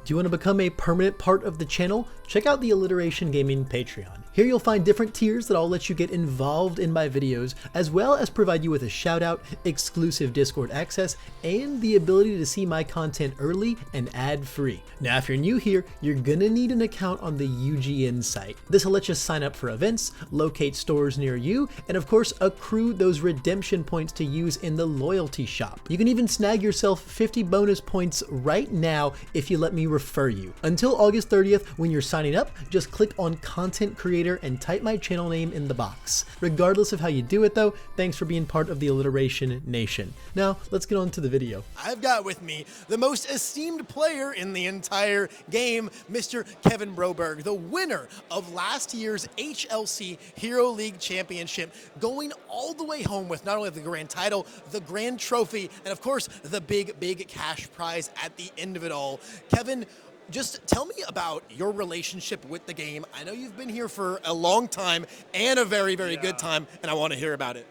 Do you want to become a permanent part of the channel? Check out the Alliteration Gaming Patreon. Here you'll find different tiers that all let you get involved in my videos, as well as provide you with a shout out, exclusive Discord access, and the ability to see my content early and ad-free. Now if you're new here, you're gonna need an account on the UGN site. This will let you sign up for events, locate stores near you, and of course accrue those redemption points to use in the loyalty shop. You can even snag yourself 50 bonus points right now if you let me refer you. Until August 30th, when you're signing up, just click on Content Creator and type my channel name in the box. Regardless of how you do it though, thanks for being part of the Alliteration Nation. Now, let's get on to the video. I've got with me the most esteemed player in the entire game, Mr. Kevin Broberg, the winner of last year's HLC Hero League Championship, going all the way home with not only the grand title, the grand trophy, and of course, the big cash prize at the end of it all. Kevin, just tell me about your relationship with the game. I know you've been here for a long time and a very good time, and I want to hear about it.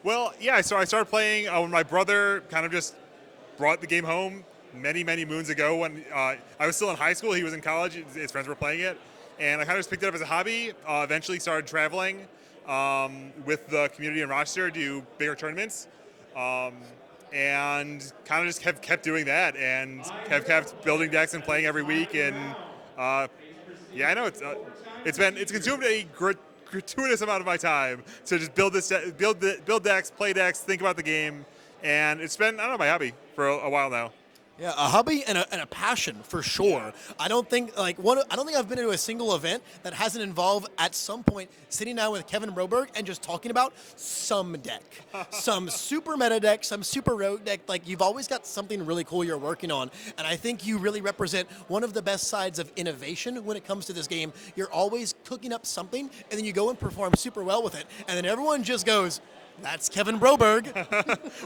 Well, yeah, so I started playing when my brother kind of just brought the game home many moons ago when I was still in high school. He was in college. His friends were playing it, and I kind of just picked it up as a hobby. Eventually started traveling with the community in Rochester to do bigger tournaments. And kind of just kept doing that, and have kept building decks and playing every week. And yeah, I know it's consumed a gratuitous amount of my time to just build decks, play decks, think about the game, and it's been, I don't know, my hobby for a while now. Yeah, a hobby and a passion for sure. I don't think I've been to a single event that hasn't involved at some point sitting down with Kevin Broberg and just talking about some deck, some super meta deck, some super rogue deck. Like, you've always got something really cool you're working on, and I think you really represent one of the best sides of innovation when it comes to this game. You're always cooking up something, and then you go and perform super well with it, and then everyone just goes, "That's Kevin Broberg."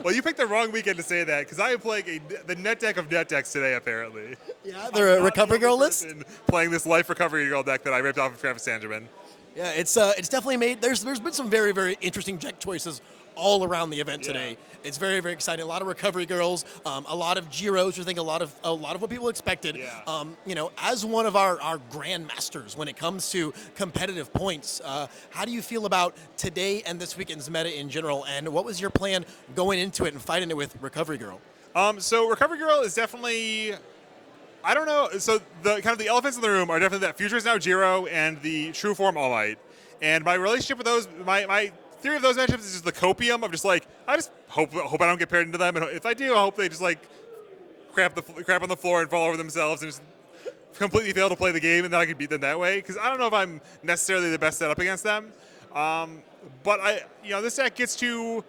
Well, you picked the wrong weekend to say that, because I am playing the net deck of net decks today, apparently. Yeah, the Recovery Girl list? Playing this Life Recovery Girl deck that I ripped off of Travis Sanderman. Yeah, it's definitely made, there's been some very interesting deck choices all around the event today. It's very exciting. A lot of Recovery Girls, a lot of Giros. I think a lot of what people expected. Yeah. You know, as one of our grandmasters when it comes to competitive points, how do you feel about today and this weekend's meta in general? And what was your plan going into it and fighting it with Recovery Girl? So Recovery Girl is definitely, I don't know. So the kind of the elephants in the room are definitely that Future is now Giro and the True Form All Might. And my relationship with those, my theory of those matchups is just the copium of just like, I just hope I don't get paired into them, and if I do, I hope they just like crap on the floor and fall over themselves and just completely fail to play the game, and then I can beat them that way. Because I don't know if I'm necessarily the best setup against them, but this deck gets to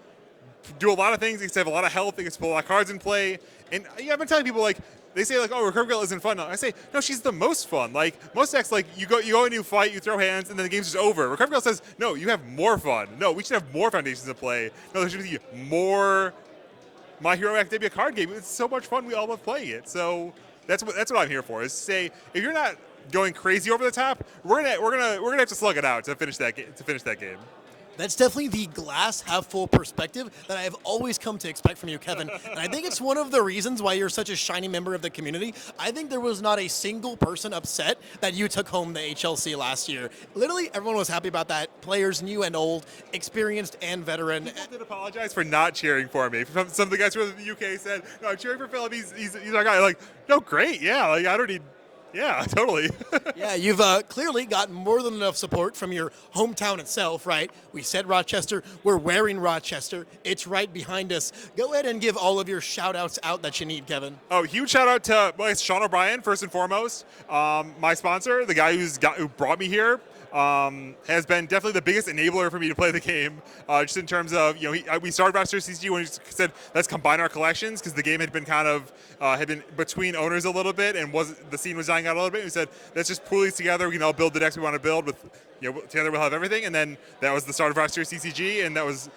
do a lot of things. It gets to have a lot of health. It gets to put a lot of cards in play, and I've been telling people, like, they say like, oh, Recovery Girl isn't fun. I say, no, she's the most fun. Like, most decks, like, you go and you fight, you throw hands, and then the game's just over. Recovery Girl says, no, you have more fun. No, we should have more foundations to play. No, there should be more My Hero Academia card game. It's so much fun. We all love playing it. So that's what I'm here for. Is to say, if you're not going crazy over the top, we're gonna have to slug it out to finish that game. That's definitely the glass half full perspective that I have always come to expect from you, Kevin. And I think it's one of the reasons why you're such a shining member of the community. I think there was not a single person upset that you took home the HLC last year. Literally, everyone was happy about that. Players new and old, experienced and veteran. People did apologize for not cheering for me. Some of the guys from the UK said, no, I'm cheering for Philip. He's our guy. Like, no, great. Yeah, like, I don't need... Yeah, totally. Yeah, you've clearly gotten more than enough support from your hometown itself, right? We said Rochester. We're wearing Rochester. It's right behind us. Go ahead and give all of your shout-outs out that you need, Kevin. Oh, huge shout-out to Sean O'Brien, first and foremost. My sponsor, the guy who brought me here. Has been definitely the biggest enabler for me to play the game, just in terms of, we started Roster CCG when he said, let's combine our collections, because the game had been kind of, had been between owners a little bit, and the scene was dying out a little bit. And we said, let's just pool these together, we can all build the decks we want to build, with, together we'll have everything. And then that was the start of Roster CCG, and that was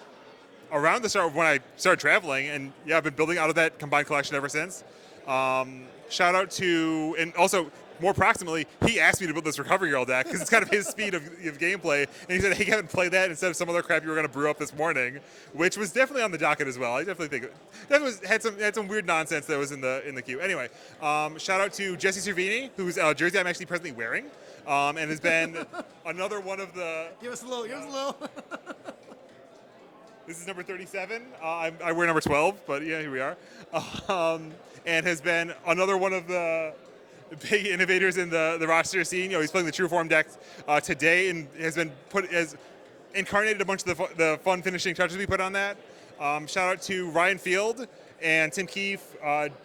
around the start of when I started traveling, and yeah, I've been building out of that combined collection ever since. Shout out to, and also, more proximately, he asked me to build this Recovery Girl deck because it's kind of his speed of gameplay. And he said, hey, Kevin, play that instead of some other crap you were going to brew up this morning, which was definitely on the docket as well. I definitely think had some weird nonsense that was in the queue. Anyway, shout out to Jesse Cervini, whose jersey I'm actually presently wearing, and has been another one of the... Give us a little. This is number 37. I wear number 12, but yeah, here we are. And has been another one of the big innovators in the roster scene. He's playing the True Form deck today, and has incarnated a bunch of the fun finishing touches we put on that. Shout out to Ryan Field and Tim Keefe,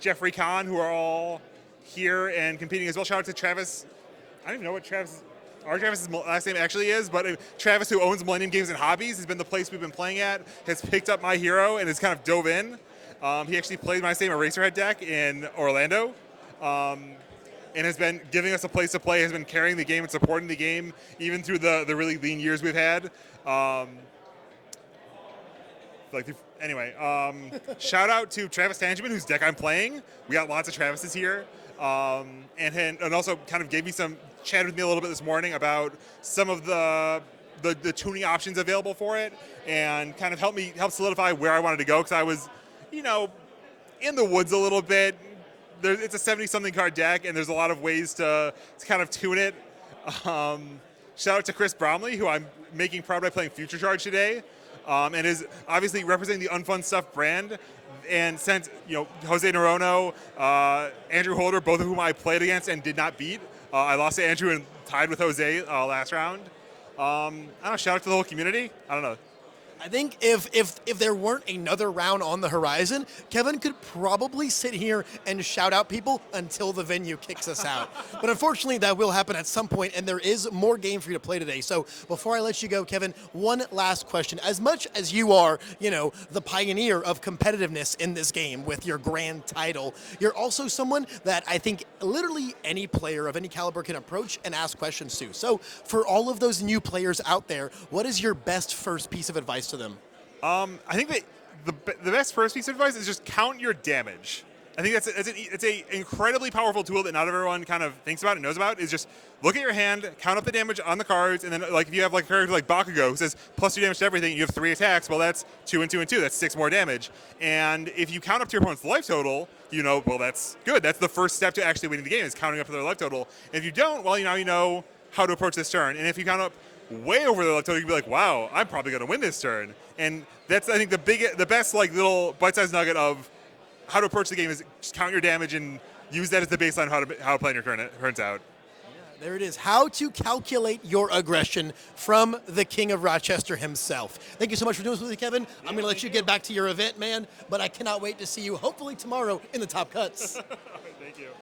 Jeffrey Kahn, who are all here and competing as well. Shout out to Travis. I don't even know what Travis's last name actually is, but Travis, who owns Millennium Games and Hobbies, has been the place we've been playing at, has picked up my hero and has kind of dove in. He actually played my same Eraserhead deck in Orlando, and has been giving us a place to play, has been carrying the game and supporting the game, even through the really lean years we've had. Shout out to Travis Tangeman, whose deck I'm playing. We got lots of Travises here, and also kind of chatted with me a little bit this morning about some of the tuning options available for it, and kind of helped solidify where I wanted to go, because I was, in the woods a little bit. It's a 70-something card deck, and there's a lot of ways to kind of tune it. Shout out to Chris Bromley, who I'm making proud by playing Future Charge today, and is obviously representing the Unfun Stuff brand. And since Jose Narono, Andrew Holder, both of whom I played against and did not beat. I lost to Andrew and tied with Jose last round. I don't know, shout out to the whole community. I don't know. I think if there weren't another round on the horizon, Kevin could probably sit here and shout out people until the venue kicks us out. But unfortunately, that will happen at some point, and there is more game for you to play today. So before I let you go, Kevin, one last question. As much as you are, the pioneer of competitiveness in this game with your grand title, you're also someone that I think literally any player of any caliber can approach and ask questions to. So for all of those new players out there, what is your best first piece of advice to them? I think that the best first piece of advice is just count your damage. I think it's an incredibly powerful tool that not everyone kind of thinks about and knows about. Is just look at your hand, count up the damage on the cards, and then if you have a character like Bakugo who says +2 damage to everything, you have 3 attacks. Well, that's 2 and 2 and 2. That's 6 more damage. And if you count up to your opponent's life total, well, that's good. That's the first step to actually winning the game, is counting up to their life total. And if you don't, well, now you know how to approach this turn. And if you count up way over their life total, you can be like, wow, I'm probably going to win this turn. And that's, I think, the best little bite-sized nugget of how to approach the game, is just count your damage and use that as the baseline how to play your turns out. Yeah, there it is. How to calculate your aggression from the King of Rochester himself. Thank you so much for doing this with me, Kevin. I'm going to let you get back to your event, man, but I cannot wait to see you hopefully tomorrow in the top cuts. Thank you.